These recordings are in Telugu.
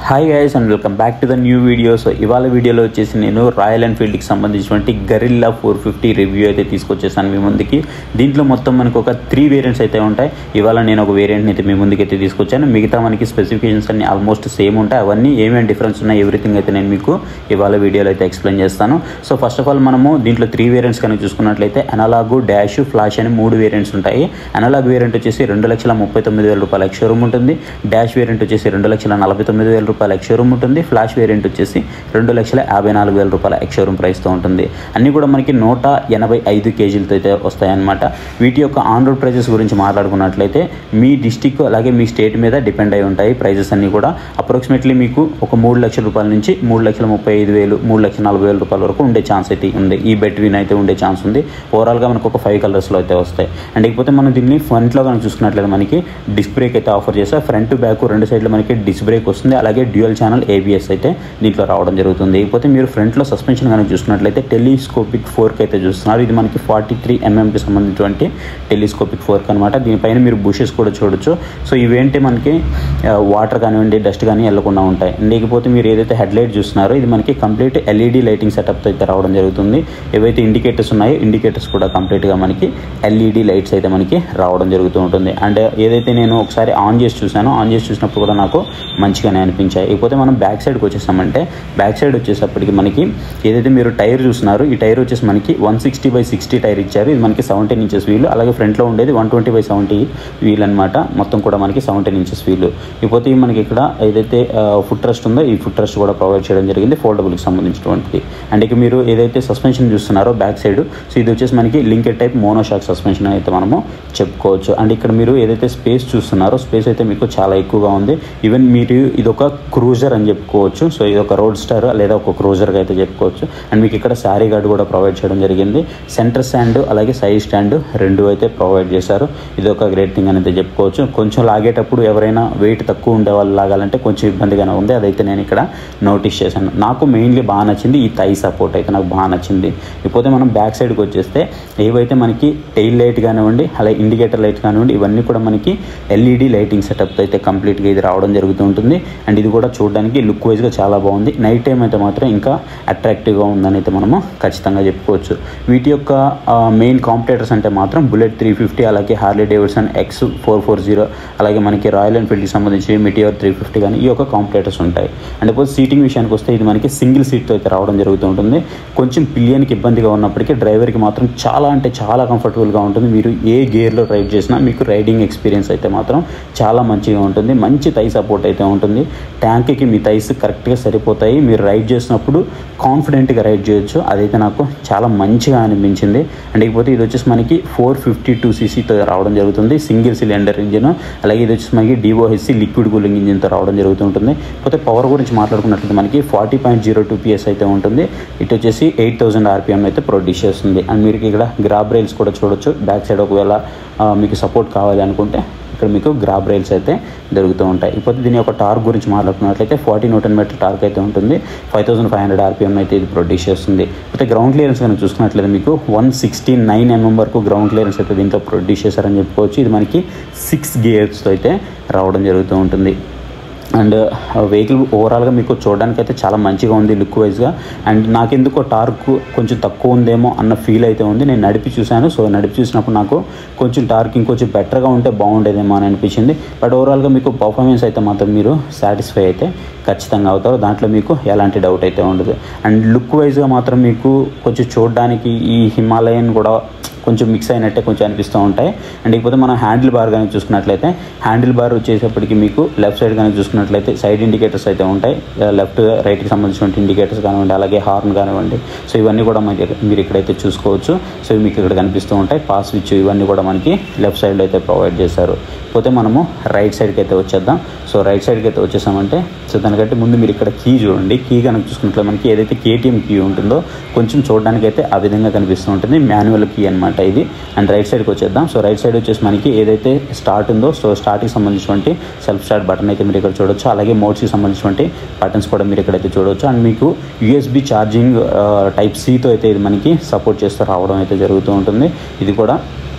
Hi guys and welcome back to the new video. So ఇవాళ వీడియోలో వచ్చేసి నేను రాయల్ ఎన్ఫీల్డ్కి సంబంధించినటువంటి గరిల్లా 450 రివ్యూ అయితే తీసుకొచ్చేసాను మీ ముందుకి. దీంట్లో మొత్తం మనకు ఒక 3 వేరియంట్స్ అయితే ఉంటాయి. ఇవాళ నేను ఒక వేరియంట్ని అయితే మీ ముందుకి అయితే తీసుకొచ్చాను. మిగతా మనకి స్పెసిఫికేషన్స్ అన్ని ఆల్మోస్ట్ సేమ్ ఉంటాయి. అవన్నీ ఏమేమి డిఫరెన్స్ ఉన్నాయి ఎవ్రీథింగ్ అయితే నేను మీకు ఇవాళ వీడియోలో అయితే ఎక్స్ప్లెయిన్ చేస్తాను. సో ఫస్ట్ ఆఫ్ ఆల్ మనము దీంట్లో 3 వేరియంట్స్ కనుక చూసుకున్నట్లయితే అనలాగు, డాష్, ఫ్లాష్ అని 3 వేరియంట్స్ ఉంటాయి. అనలాగ్ వేరియంట్ వచ్చేసి 2,39,000 రూపాయల ఎక్స్షోరూమ్ ఉంటుంది. డాష్ వేరియంట్ వచ్చేసి 2,49,000 రూపాయల ఎక్స్షోరూమ్ ఉంటుంది. ఫ్లాష్ వేరియంట్ వచ్చేసి 2,54,000 రూపాయల ఎక్స్షోరూమ్ ప్రైస్తో ఉంటుంది. అన్నీ కూడా మనకి 185 కేజీలతో అయితే వస్తాయన్నమాట. వీటి యొక్క ఆన్ రోడ్ ప్రైజెస్ గురించి మాట్లాడుకున్నట్లయితే మీ డిస్టిక్ అలాగే మీ స్టేట్ మీద డిపెండ్ అయి ఉంటాయి ప్రైజెస్ అన్నీ కూడా. అప్రాక్సిమేట్లీ మీకు ఒక 3 లక్షల రూపాయల నుంచి 3,35,000, 3,40,000 రూపాయల వరకు ఉండే ఛాన్స్ అయితే ఉంది. ఈ బెట్వీన్ అయితే ఉండే ఛాన్స్ ఉంది. ఓవరాల్గా మనకు ఒక 5 కలర్స్లో అయితే వస్తాయి. అండ్ ఇకపోతే మనం దీన్ని ఫ్రంట్లో కనుక చూసుకున్నట్లయితే మనకి డిస్క్ బ్రేక్ అయితే ఆఫర్ చేస్తారు. ఫ్రంట్ బ్యాక్ 2 సైడ్లో మనకి డిస్క్ బ్రేక్ వస్తుంది. అలాగే డ్యూయల్ ఛానల్ ABS అయితే దీంట్లో రావడం జరుగుతుంది. ఇకపోతే మీరు ఫ్రంట్లో సస్పెన్షన్ కనుక చూసుకున్నట్లయితే టెలిస్కోపిక్ ఫోర్క్ అయితే చూస్తున్నారు. ఇది మనకి 43 mmకి సంబంధించినటువంటి టెలిస్కోపిక్ ఫోర్క్ అనమాట. దీనిపైన మీరు బుషెస్ కూడా చూడొచ్చు. సో ఇవేంటి మనకి వాటర్ కానివ్వండి, డస్ట్ కానీ వెళ్లకుండా ఉంటాయి. లేకపోతే మీరు ఏదైతే హెడ్లైట్ చూస్తున్నారో ఇది మనకి కంప్లీట్ LED లైటింగ్ సెటప్ అయితే రావడం జరుగుతుంది. ఏవైతే ఇండికేటర్స్ ఉన్నాయో ఇండికేటర్స్ కూడా కంప్లీట్గా మనకి LED లైట్స్ అయితే మనకి రావడం జరుగుతూ ఉంటుంది. అండ్ ఏదైతే నేను ఒకసారి ఆన్ చేసి చూసానో ఆన్ చేసి చూసినప్పుడు కూడా నాకు మంచిగానే అనిపించాయి. ఇకపోతే మనం బ్యాక్ సైడ్కి వచ్చేసామంటే బ్యాక్ సైడ్ వచ్చేసప్పటికి మనకి ఏదైతే మీరు టైర్ చూస్తున్నారో ఈ టైర్ వచ్చేసి మనకి 160/60 టైర్ ఇచ్చారు. ఇది మనకి 17 ఇంచెస్ వీల్. అలాగే ఫ్రంట్లో ఉండేది 120/70 వీల్ అనమాట. మొత్తం కూడా మనకి 17 ఇంచెస్ వీల్. ఇకపోతే మనకి ఇక్కడ ఏదైతే ఫుట్ రెస్ట్ ఉందో ఈ ఫుట్ రెస్ట్ కూడా ప్రొవైడ్ చేయడం జరిగింది ఫోల్డబుల్కి సంబంధించినటువంటిది. అండ్ ఇక మీరు ఏదైతే సస్పెన్షన్ చూస్తున్నారో బ్యాక్ సైడ్, సో ఇది వచ్చేసి మనకి లింకెడ్ టైప్ మోనోషాక్ సస్పెన్షన్ అయితే మనము చెప్పుకోవచ్చు. అండ్ ఇక్కడ మీరు ఏదైతే స్పేస్ చూస్తున్నారో స్పేస్ అయితే మీకు చాలా ఎక్కువగా ఉంది. ఈవెన్ మీరు ఇది ఒక క్రూజర్ అని చెప్పుకోవచ్చు. సో ఇది ఒక రోడ్ స్టార్ లేదా ఒక క్రూజర్గా అయితే చెప్పుకోవచ్చు. అండ్ మీకు ఇక్కడ శారీ గార్డ్ కూడా ప్రొవైడ్ చేయడం జరిగింది. సెంటర్ స్టాండ్ అలాగే సైడ్ స్టాండ్ 2 అయితే ప్రొవైడ్ చేశారు. ఇది ఒక గ్రేట్ థింగ్ అని అయితే చెప్పుకోవచ్చు. కొంచెం లాగేటప్పుడు ఎవరైనా వెయిట్ తక్కువ ఉండే వాళ్ళు లాగాలంటే కొంచెం ఇబ్బందిగానే ఉంది. అదైతే నేను ఇక్కడ నోటీస్ చేశాను. నాకు మెయిన్లీ బాగా నచ్చింది ఈ థై సపోర్ట్ అయితే నాకు బాగా నచ్చింది. ఇకపోతే మనం బ్యాక్ సైడ్కి వచ్చేస్తే ఏవైతే మనకి టెయిల్ లైట్ కానివ్వండి అలాగే ఇండికేటర్ లైట్ కానివ్వండి ఇవన్నీ కూడా మనకి LED లైటింగ్ సెటప్ అయితే కంప్లీట్గా ఇది రావడం జరుగుతూ ఉంటుంది. అండ్ ఇది కూడా చూడడానికి లుక్ వైజ్గా చాలా బాగుంది. నైట్ టైం అయితే మాత్రం ఇంకా అట్రాక్టివ్గా ఉందని అయితే మనము ఖచ్చితంగా చెప్పుకోవచ్చు. వీటి యొక్క మెయిన్ కాంపిటేటర్స్ అంటే మాత్రం బుల్లెట్ 350 అలాగే హార్లీ డేవిడ్సన్ X440 అలాగే మనకి రాయల్ ఎన్ఫీల్డ్కి సంబంధించి మిటియోర్ 350 కానీ ఈ యొక్క కాంపిటేటర్స్ ఉంటాయి. అండ్ ఇప్పుడు సీటింగ్ విషయానికి వస్తే ఇది మనకి సింగిల్ సీట్తో అయితే రావడం జరుగుతూ ఉంటుంది. కొంచెం పిలియన్కి ఇబ్బందిగా ఉన్నప్పటికీ డ్రైవర్కి మాత్రం చాలా అంటే చాలా కంఫర్టబుల్గా ఉంటుంది. మీరు ఏ గేర్లో రైడ్ చేసినా మీకు రైడింగ్ ఎక్స్పీరియన్స్ అయితే మాత్రం చాలా మంచిగా ఉంటుంది. మంచి థై సపోర్ట్ అయితే ఉంటుంది. ట్యాంక్కి మీ థైస్ కరెక్ట్గా సరిపోతాయి. మీరు రైడ్ చేసినప్పుడు కాన్ఫిడెంట్గా రైడ్ చేయొచ్చు. అదైతే నాకు చాలా మంచిగా అనిపించింది. అండ్ ఇకపోతే ఇది వచ్చేసి మనకి 452cc రావడం జరుగుతుంది. Single cylinder engine. అలాగే ఇది వచ్చేసి మనకి DOHC లిక్విడ్ కూలింగ్ ఇంజిన్తో రావడం జరుగుతుంటుంది. పోతే పవర్ గురించి మాట్లాడుకున్నట్లయితే మనకి 40.02 PS అయితే ఉంటుంది. ఇటు వచ్చేసి 8,000 RPM అయితే ప్రొడ్యూస్ చేస్తుంది. అండ్ మీరు ఇక్కడ గ్రాబ్ రైల్స్ కూడా చూడొచ్చు. బ్యాక్ సైడ్ ఒకవేళ మీకు సపోర్ట్ కావాలి అనుకుంటే ఇక్కడ మీకు గ్రాబ్ రైల్స్ అయితే దొరుకుతూ ఉంటాయి. ఇప్పుడు దీని యొక్క టార్క్ గురించి మాట్లాడుకున్నట్లయితే 40 Nm టార్క్ అయితే ఉంటుంది. 5,500 RPM అయితే ఇది ప్రొడ్యూస్ చేస్తుంది. అయితే గ్రౌండ్ క్లియరెన్స్ కనుక చూసుకున్నట్లయితే మీకు 169 mm వరకు గ్రౌండ్ క్లియరెన్స్ అయితే దీంట్లో ప్రొడ్యూస్ చేశారని చెప్పుకోవచ్చు. ఇది మనకి 6 గేర్స్తో అయితే రావడం జరుగుతూ ఉంటుంది. అండ్ వెహికల్ ఓవరాల్గా మీకు చూడడానికి అయితే చాలా మంచిగా ఉంది లుక్ వైజ్గా. అండ్ నాకెందుకో టార్క్ కొంచెం తక్కువ ఉందేమో అన్న ఫీల్ అయితే ఉంది. నేను నడిపి చూశాను. సో నడిపి చూసినప్పుడు నాకు కొంచెం టార్క్ ఇంకొంచెం బెటర్గా ఉంటే బాగుండేదేమో అని అనిపించింది. బట్ ఓవరాల్గా మీకు పర్ఫార్మెన్స్ అయితే మాత్రం మీరు సాటిస్ఫై అయితే ఖచ్చితంగా అవుతారు. దాంట్లో మీకు ఎలాంటి డౌట్ అయితే ఉండదు. అండ్ లుక్ వైజ్గా మాత్రం మీకు కొంచెం చూడడానికి ఈ హిమాలయన్ కూడా కొంచెం మిక్స్ అయినట్టే కొంచెం అనిపిస్తూ ఉంటాయి. అండ్ ఇకపోతే మనం హ్యాండిల్ బార్ కనుక చూసుకున్నట్లయితే హ్యాండిల్ బార్ వచ్చేటప్పటికి మీకు లెఫ్ట్ సైడ్ కనుక చూసుకున్నట్లయితే సైడ్ ఇండికేటర్స్ అయితే ఉంటాయి. లెఫ్ట్ రైట్కి సంబంధించిన ఇండికేటర్స్ కానివ్వండి అలాగే హార్న్ కానివ్వండి. సో ఇవన్నీ కూడా మీరు ఇక్కడైతే చూసుకోవచ్చు. సో మీకు ఇక్కడ కనిపిస్తూ ఉంటాయి. పాస్ స్విచ్ ఇవన్నీ కూడా మనకి లెఫ్ట్ సైడ్లో అయితే ప్రొవైడ్ చేశారు. పోతే మనము రైట్ సైడ్కి అయితే వచ్చేద్దాం. సో రైట్ సైడ్కి అయితే వచ్చేసామంటే సో దానికంటే ముందు మీరు ఇక్కడ కీ చూడండి. కీ కనుక చూసుకున్నట్లయితే మనకి ఏదైతే KTM కీ ఉంటుందో కొంచెం చూడడానికి అయితే ఆ విధంగా కనిపిస్తూ ఉంటుంది. మాన్యువల్ కీ అనమాట ఇది. అండ్ రైట్ సైడ్కి వచ్చేద్దాం. సో రైట్ సైడ్ వచ్చేసి మనకి ఏదైతే స్టార్ట్ ఉందో సో స్టార్ట్కి సంబంధించినటువంటి సెల్ఫ్ స్టార్ట్ బటన్ అయితే మీరు ఇక్కడ చూడొచ్చు. అలాగే మోడ్స్కి సంబంధించినటువంటి బటన్స్ కూడా మీరు ఇక్కడైతే చూడవచ్చు. అండ్ మీకు USB ఛార్జింగ్ Type Cతో అయితే ఇది మనకి సపోర్ట్ చేస్తూ రావడం అయితే జరుగుతూ ఉంటుంది. ఇది కూడా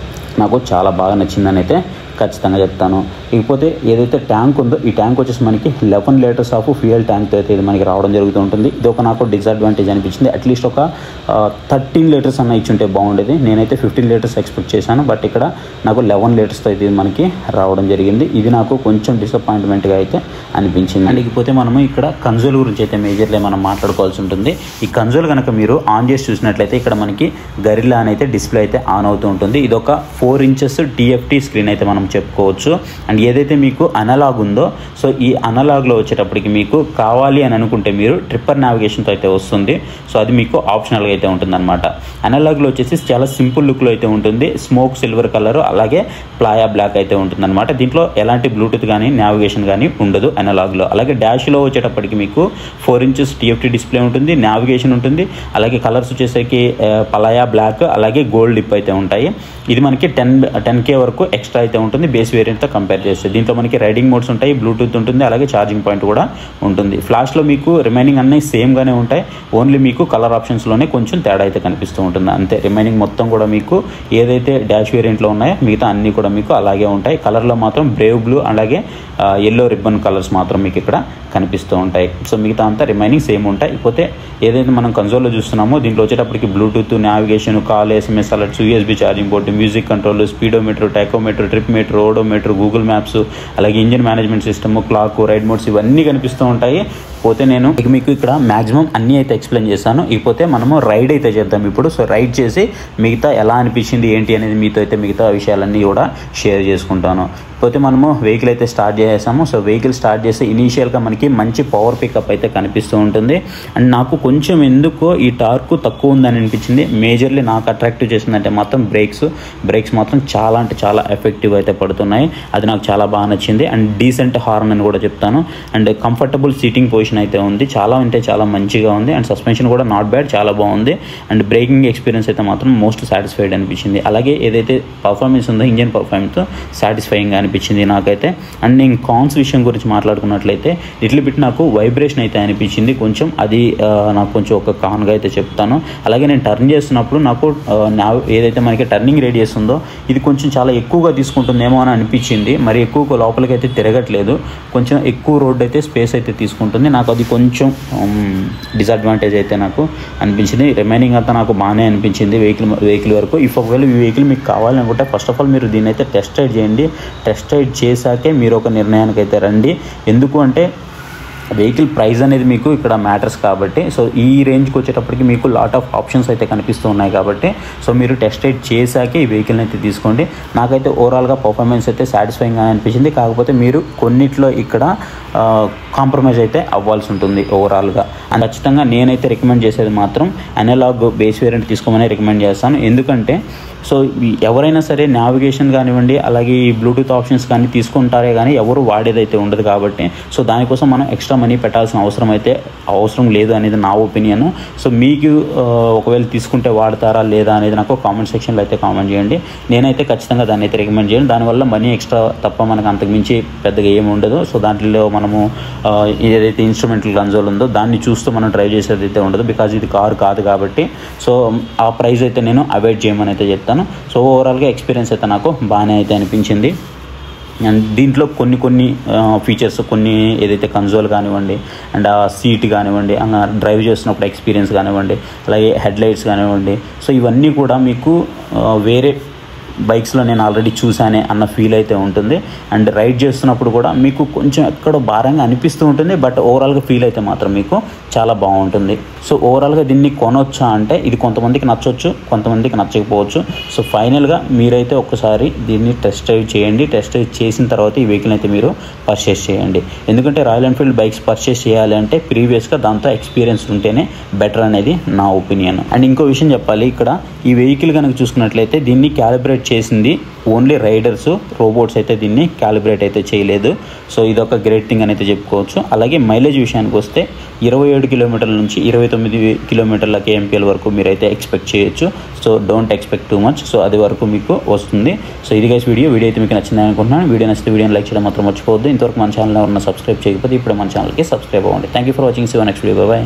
నాకు చాలా బాగా నచ్చిందని అయితే ఖచ్చితంగా చెప్తాను. ఇకపోతే ఏదైతే ట్యాంక్ ఉందో ఈ ట్యాంక్ వచ్చేసి మనకి 11 లీటర్స్ ఆఫ్ ఫ్యూయల్ ట్యాంక్తో అయితే ఇది మనకి రావడం జరుగుతూ ఉంటుంది. ఇది ఒక నాకు డిసడ్వాంటేజ్ అనిపించింది. అట్లీస్ట్ ఒక 13 లీటర్స్ అన్న ఇచ్చి ఉంటే బాగుండేది. నేనైతే 15 లీటర్స్ ఎక్స్పెక్ట్ చేశాను, బట్ ఇక్కడ నాకు 11 లీటర్స్తో అయితే ఇది మనకి రావడం జరిగింది. ఇది నాకు కొంచెం డిసప్పాయింట్మెంట్గా అయితే అనిపించింది. అండ్ ఇకపోతే మనము ఇక్కడ కన్సోల్ గురించి అయితే మేజర్లీ మనం మాట్లాడుకోవాల్సి ఉంటుంది. ఈ కన్సోల్ కనుక మీరు ఆన్ చేసి చూసినట్లయితే ఇక్కడ మనకి గరిల్లా అని అయితే డిస్ప్లే అయితే ఆన్ అవుతూ ఉంటుంది. ఇది ఒక 4 ఇంచెస్ TFT స్క్రీన్ అయితే మనం చెప్పుకోవచ్చు. అండ్ ఏదైతే మీకు అనలాగ్ ఉందో సో ఈ అనలాగ్లో వచ్చేటప్పటికి మీకు కావాలి అని అనుకుంటే మీరు ట్రిప్పర్ నావిగేషన్తో అయితే వస్తుంది. సో అది మీకు ఆప్షనల్గా అయితే ఉంటుందన్నమాట. అనలాగ్లో వచ్చేసి చాలా సింపుల్ లుక్లో అయితే ఉంటుంది. స్మోక్ సిల్వర్ కలర్ అలాగే ప్లాయా బ్లాక్ అయితే ఉంటుందన్నమాట. దీంట్లో ఎలాంటి బ్లూటూత్ కానీ నావిగేషన్ కానీ ఉండదు అనలాగ్లో. అలాగే డాష్లో వచ్చేటప్పటికి మీకు 4 ఇంచెస్ TFT డిస్ప్లే ఉంటుంది, నావిగేషన్ ఉంటుంది. అలాగే కలర్స్ వచ్చేసరికి పలాయా బ్లాక్ అలాగే గోల్డ్ డిప్ అయితే ఉంటాయి. ఇది మనకి 10K వరకు ఎక్స్ట్రా అయితే ఉంటుంది బేస్ వేరియంట్తో కంపేర్ చేస్తే. దీంట్లో మనకి రైడింగ్ మోడ్స్ ఉంటాయి, బ్లూటూత్ ఉంటుంది, అలాగే ఛార్జింగ్ పాయింట్ కూడా ఉంటుంది. ఫ్లాష్లో మీకు రిమైనింగ్ అన్నీ సేమ్గానే ఉంటాయి. ఓన్లీ మీకు కలర్ ఆప్షన్స్లోనే కొంచెం తేడా అయితే కనిపిస్తూ ఉంటుంది అంతే. రిమైనింగ్ మొత్తం కూడా మీకు ఏదైతే డాష్ వేరియంట్లో ఉన్నాయో మిగతా అన్నీ కూడా మీకు అలాగే ఉంటాయి. కలర్లో మాత్రం బ్రేవ్ బ్లూ అలాగే ఎల్లో రిబ్బన్ కలర్స్ మాత్రం మీకు ఇక్కడ కనిపిస్తూ ఉంటాయి. సో మిగతా అంతా రిమైనింగ్ సేమ్ ఉంటాయి. ఇకపోతే ఏదైతే మనం కన్సోల్లో చూస్తున్నామో దీంట్లో వచ్చేటప్పటికి bluetooth, navigation, call, SMS alerts, USB charging port, music control, speedometer, tachometer, trip meter, odometer, Google maps, అలాగే engine management system, clock, ride modes ఇవన్నీ కనిపిస్తూ ఉంటాయి. పోతే నేను మీకు ఇక్కడ మ్యాక్సిమం అన్నీ అయితే ఎక్స్ప్లెయిన్ చేశాను. ఇకపోతే మనము రైడ్ అయితే చేద్దాం ఇప్పుడు. సో రైడ్ చేసి మిగతా ఎలా అనిపించింది ఏంటి అనేది మీతో అయితే మిగతా విషయాలన్నీ కూడా షేర్ చేసుకుంటాను. పోతే మనము వెహికల్ అయితే స్టార్ట్ చేసాము. సో వెహికల్ స్టార్ట్ చేస్తే ఇనీషియల్గా మనకి మంచి పవర్ పికప్ అయితే కనిపిస్తూ ఉంటుంది. అండ్ నాకు కొంచెం ఎందుకో ఈ టార్క్ తక్కువ ఉందని అనిపించింది. మేజర్లీ నాకు అట్రాక్టివ్ చేసిందంటే మాత్రం బ్రేక్స్ మాత్రం చాలా అంటే చాలా ఎఫెక్టివ్ అయితే పడుతున్నాయి. అది నాకు చాలా బాగా నచ్చింది. అండ్ డీసెంట్ హార్న్ అని కూడా చెప్తాను. అండ్ కంఫర్టబుల్ సీటింగ్ పొజిషన్ అయితే ఉంది, చాలా అంటే చాలా మంచిగా ఉంది. అండ్ సస్పెన్షన్ కూడా నాట్ బ్యాడ్, చాలా బాగుంది. అండ్ బ్రేకింగ్ ఎక్స్పీరియన్స్ అయితే మాత్రం మోస్ట్ సాటిస్ఫైడ్ అనిపించింది. అలాగే ఏదైతే పర్ఫార్మెన్స్ ఉందో ఇంజిన్ పర్ఫార్మెన్స్ సాటిస్ఫైయింగ్ అనిపించింది నాకైతే. అండ్ నేను కాన్స్ విషయం గురించి మాట్లాడుకున్నట్లయితే లిటిల్ బిట్ నాకు వైబ్రేషన్ అయితే అనిపించింది కొంచెం. అది నాకు కొంచెం ఒక కాన్గా అయితే చెప్తాను. అలాగే నేను టర్న్ చేస్తున్నప్పుడు నాకు ఏదైతే మనకి టర్నింగ్ రేడియస్ ఉందో ఇది కొంచెం చాలా ఎక్కువగా తీసుకుంటుందేమో అని అనిపించింది. మరి ఎక్కువ లోపలికి అయితే తిరగట్లేదు, కొంచెం ఎక్కువ రోడ్ అయితే స్పేస్ అయితే తీసుకుంటుంది. నాకు అది కొంచెం డిసడ్వాంటేజ్ అయితే నాకు అనిపించింది. రిమైనింగ్ అంతా నాకు బాగానే అనిపించింది వెహికల్ వరకు. ఒకవేళ ఈ వెహికల్ మీకు కావాలనుకుంటే ఫస్ట్ ఆఫ్ ఆల్ మీరు దీన్ని అయితే టెస్ట్ రైడ్ చేయండి. టెస్ట్ రైడ్ చేశాకే మీరు ఒక నిర్ణయానికి అయితే రండి. ఎందుకు అంటే వెహికల్ ప్రైస్ అనేది మీకు ఇక్కడ మ్యాటర్స్ కాబట్టి. సో ఈ రేంజ్కి వచ్చేటప్పటికి మీకు లాట్ ఆఫ్ ఆప్షన్స్ అయితే కనిపిస్తూ ఉన్నాయి కాబట్టి సో మీరు టెస్ట్ రైడ్ చేశాకే ఈ వెహికల్ని అయితే తీసుకోండి. నాకైతే ఓవరాల్గా పర్ఫార్మెన్స్ అయితే సాటిస్ఫైయింగ్గా అనిపించింది. కాకపోతే మీరు కొన్నిట్లో ఇక్కడ కాంప్రమైజ్ అయితే అవ్వాల్సి ఉంటుంది ఓవరాల్గా. అండ్ ఖచ్చితంగా నేనైతే రికమెండ్ చేసేది మాత్రం అనలాగ్ బేస్ వేరియంట్ తీసుకోమని రికమెండ్ చేస్తాను. ఎందుకంటే సో ఎవరైనా సరే నావిగేషన్ కానివ్వండి అలాగే ఈ బ్లూటూత్ ఆప్షన్స్ కానీ తీసుకుంటారే కానీ ఎవరు వాడేదైతే ఉండదు కాబట్టి సో దానికోసం మనం ఎక్స్ట్రా మనీ పెట్టాల్సిన అవసరం లేదు అనేది నా ఒపీనియన్. సో మీకు ఒకవేళ తీసుకుంటే వాడతారా లేదా అనేది నాకు కామెంట్ సెక్షన్లో అయితే కామెంట్ చేయండి. నేనైతే ఖచ్చితంగా దాన్ని అయితే రికమెండ్ చేయను. దానివల్ల మనీ ఎక్స్ట్రా తప్ప మనకు అంతకుమించి పెద్దగా ఏమి ఉండదు. సో దాంట్లో మనము ఏదైతే ఇన్స్ట్రుమెంటల్ కన్సోల్ ఉందో దాన్ని చూస్తూ మనం డ్రైవ్ చేసేది అయితే ఉండదు. బికాజ్ ఇది కారు కాదు కాబట్టి సో ఆ ప్రైస్ అయితే నేను అవాయిడ్ చేయమని అయితే చెప్తాను. సో ఓవరాల్గా ఎక్స్పీరియన్స్ అయితే నాకు బాగానే అయితే అనిపించింది. అండ్ దీంట్లో కొన్ని ఫీచర్స్ కొన్ని ఏదైతే కన్సోల్ కానివ్వండి అండ్ ఆ సీట్ కానివ్వండి డ్రైవ్ చేస్తున్నప్పుడు ఎక్స్పీరియన్స్ కానివ్వండి అలాగే హెడ్ లైట్స్ కానివ్వండి సో ఇవన్నీ కూడా మీకు వేరే బైక్స్లో నేను ఆల్రెడీ చూసానే అన్న ఫీల్ అయితే ఉంటుంది. అండ్ రైడ్ చేస్తున్నప్పుడు కూడా మీకు కొంచెం ఎక్కడో భారంగా అనిపిస్తూ ఉంటుంది. బట్ ఓవరాల్గా ఫీల్ అయితే మాత్రం మీకు చాలా బాగుంటుంది. సో ఓవరాల్గా దీన్ని కొనొచ్చా అంటే ఇది కొంతమందికి నచ్చవచ్చు, కొంతమందికి నచ్చకపోవచ్చు. సో ఫైనల్గా మీరైతే ఒక్కసారి దీన్ని టెస్ట్ డ్రైవ్ చేయండి. టెస్ట్ డ్రైవ్ చేసిన తర్వాత ఈ వెహికల్ అయితే మీరు పర్చేస్ చేయండి. ఎందుకంటే రాయల్ ఎన్ఫీల్డ్ బైక్స్ పర్చేస్ చేయాలి అంటే ప్రీవియస్గా దాంతో ఎక్స్పీరియన్స్ ఉంటేనే బెటర్ అనేది నా ఒపీనియన్. అండ్ ఇంకో విషయం చెప్పాలి, ఇక్కడ ఈ వెహికల్ కనుక చూసుకున్నట్లయితే దీన్ని క్యాలిబ్రేట్ చేసింది ఓన్లీ రైడర్స్, రోబోట్స్ అయితే దీన్ని క్యాలిబ్రేట్ అయితే చేయలేదు. సో ఇదొక గ్రేట్ థింగ్ అని అయితే చెప్పుకోవచ్చు. అలాగే మైలేజ్ విషయానికి వస్తే 27 కిలోమీటర్ల నుంచి 29 కిలోమీటర్ల KMPL వరకు మీరైతే ఎక్స్పెక్ట్ చేయొచ్చు. So don't expect too much. So అది వరకు మీకు వస్తుంది. సో ఇది గైస్ వీడియో అయితే మీకు నచ్చిందని అనుకుంటున్నాను. వీడియో నచ్చితే వీడియోని లైక్ చేయడం మాత్రం మర్చిపోవద్దు. ఇంతవరకు మన ఛానల్ ఎవరైనా సబ్స్క్రైబ్ చేయకపోతే ఇప్పుడు మన ఛానల్కి సబ్స్క్రైబ్ అవ్వండి. Thank you for watching. See you next video. By.